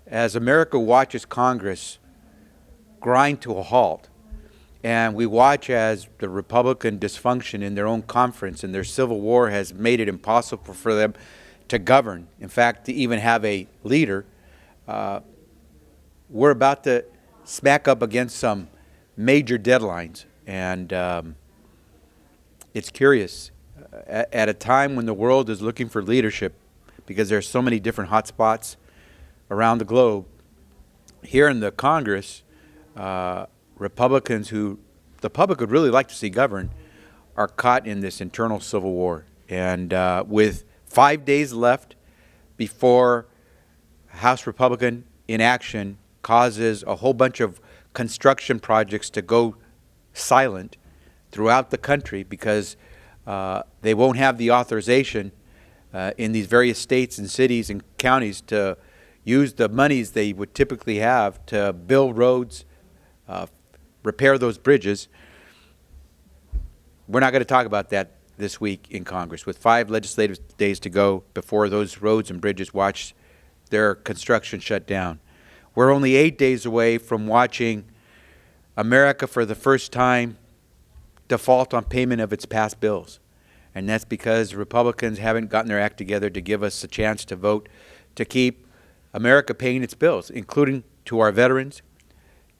as America watches Congress grind to a halt, and we watch as the Republican dysfunction in their own conference and their civil war has made it impossible for them to govern, in fact, to even have a leader, we're about to smack up against some major deadlines. And it's curious. At a time when the world is looking for leadership, because there are so many different hotspots around the globe, here in the Congress, Republicans who the public would really like to see govern are caught in this internal civil war. And with 5 days left before House Republican inaction causes a whole bunch of construction projects to go silent throughout the country because they won't have the authorization in these various states and cities and counties to use the monies they would typically have to build roads, repair those bridges. We're not going to talk about that this week in Congress. With 5 legislative days to go before those roads and bridges watch their construction shut down. We're only 8 days away from watching America for the first time default on payment of its past bills. And that's because Republicans haven't gotten their act together to give us a chance to vote to keep America paying its bills, including to our veterans,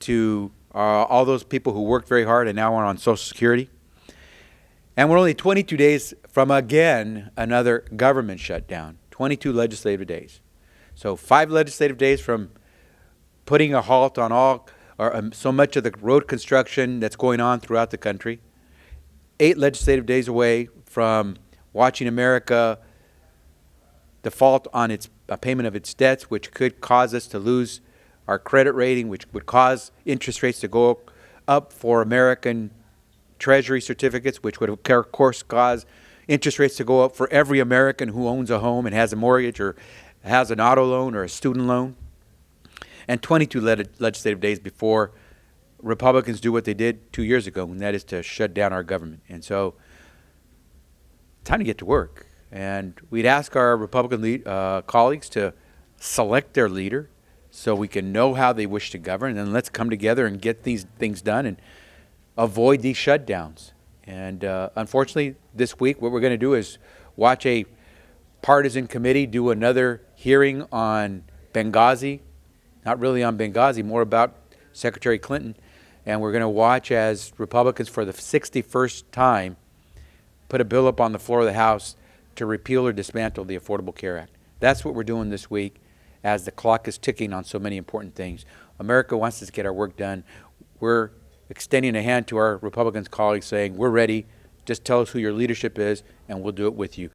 to all those people who worked very hard and now are on Social Security. And we're only 22 days from, again, another government shutdown, 22 legislative days. So 5 legislative days from putting a halt on all or so much of the road construction that's going on throughout the country. 8 legislative days away from watching America default on its payment of its debts, which could cause us to lose our credit rating, which would cause interest rates to go up for American Treasury certificates, which would, of course, cause interest rates to go up for every American who owns a home and has a mortgage or has an auto loan or a student loan. And 22 legislative days before Republicans do what they did 2 years ago, and that is to shut down our government. And so, time to get to work. And we'd ask our Republican colleagues to select their leader so we can know how they wish to govern, and then let's come together and get these things done and avoid these shutdowns. And unfortunately, this week, what we're going to do is watch a partisan committee do another hearing on Benghazi, not really on Benghazi, more about Secretary Clinton. And we're going to watch as Republicans, for the 61st time, put a bill up on the floor of the House to repeal or dismantle the Affordable Care Act. That's what we're doing this week as the clock is ticking on so many important things. America wants us to get our work done. We're extending a hand to our Republican colleagues saying, we're ready. Just tell us who your leadership is, and we'll do it with you.